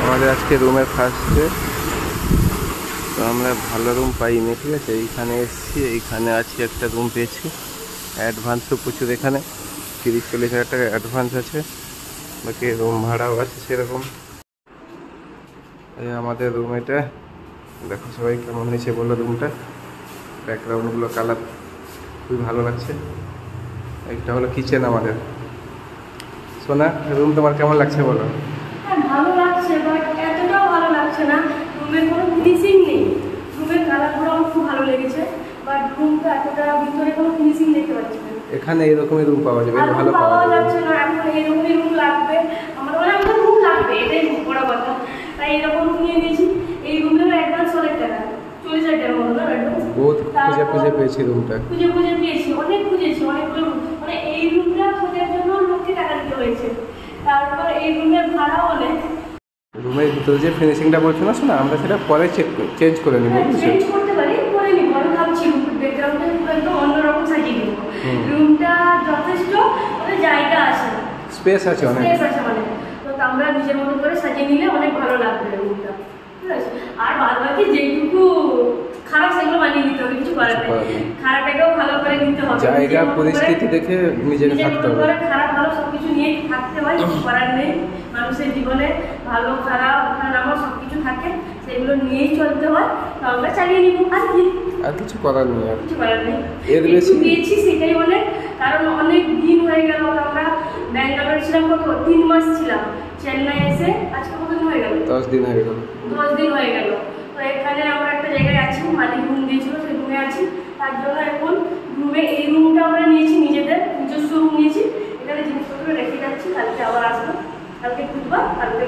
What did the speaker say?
আমাদের আজকে রুমের ফার্স্টে তো আমরা ভালো রুম পাইনি, ঠিক আছে। এইখানে এসেছি, এইখানে আছি, একটা রুম পেয়েছি। অ্যাডভান্সও প্রচুর, এখানে 30-40 হাজার টাকা অ্যাডভান্স আছে, বাকি রুম ভাড়াও আছে সেরকম। এই আমাদের রুম, এটা দেখো সবাই কেমন হয়েছে বলো রুমটা। ব্যাকগ্রাউন্ডগুলো কালার খুবই ভালো লাগছে। একটা হলো কিচেন আমাদের। সোনা, রুম তোমার কেমন লাগছে বলো? হ্যাঁ, ভালো লাগছে, বাট এতটাও ভালো লাগছে না। রুমের কোনো ফিনিশিং নেই। রুমের কালারগুলো আমার খুব ভালো লেগেছে, বাট রুমটা এতটা ভিতরে কোনো ফিনিশিং দেখতে পাচ্ছি না। এখানে এরকমই রুম পাওয়া যাবে, ভালো পাওয়া যাচ্ছে না। এখন এইরকমই রুম লাগবে আমার, মানে আমাদের রুম লাগবে, এটাই বড় কথা। তাই এরকম রুম নিয়ে নিয়েছি। এই রুমের অ্যাডভান্স অনেক টাকা, 40,000 টাকা মতো না অ্যাডভান্স। বহুত খুঁজে পেয়েছি রুমটা, খুঁজে পেয়েছি, অনেক খুঁজেছি, অনেকগুলো রুম, মানে এই রুমটা খোঁজার জন্য লোককে টাকা দিতে হয়েছে। তারপর এই রুমের ভাড়াও অনেক। রুমের ভিতরে যে ফিনিশিংটা বলছো না শোনা, আমরা সেটা পরে চেঞ্জ করে নিব, বুঝছো? চেঞ্জ করতে পারি, করে নিব। আমি ভাবছি ব্যাকগ্রাউন্ডটা পুরো একদম অন্যরকম সাজিয়ে দেবো। রুমটা যথেষ্ট মানে জায়গা আছে, স্পেস আছে অনেক, স্পেস আছে অনেক। তো আমরা নিজের মতো করে সাজিয়ে নিলে অনেক ভালো লাগবে রুমটা, ঠিক আছে। আর বাদ বাকি যেটুকু খারাপ সেগুলো মানিয়ে নিতে হবে, কিছু করার নেই। খারাপটাকেও ভালো করে নিতে হবে, জায়গা পরিস্থিতি দেখে নিজেকে থাকতে হবে। খারাপ ভালো সবকিছু নিয়ে থাকতে হয়, কিছু করার নেই। মানুষের জীবনে ভালো খারাপ ওঠানামা সবকিছু থাকে, সেগুলো নিয়েই চলতে হয়। তো আমরা চালিয়ে নিব, আর কিছু করার নেই, আর কিছু করার নেই। এর বেশি পেয়েছি সেটাই অনেক, কারণ অনেক দিন হয়ে গেল। আমরা ব্যাঙ্গালোর ছিলাম কত 3 মাস ছিলাম, চেন্নাই এসে আজকে কতদিন হয়ে গেল? 10 দিন হয়ে গেল। 10 দিন হয়ে গেল। তো এখানে আমরা একটা জায়গায় আছি, মালিক রুম দিয়েছিল, সেই রুমে আছি। তার জন্য এখন রুমে, এই রুমটা আমরা নিয়েছি, নিজস্ব রুম নিয়েছি। এখানে জিনিসপত্র রেখে যাচ্ছি, কালকে আবার আসবো, কালকে খুঁজবা, কালকে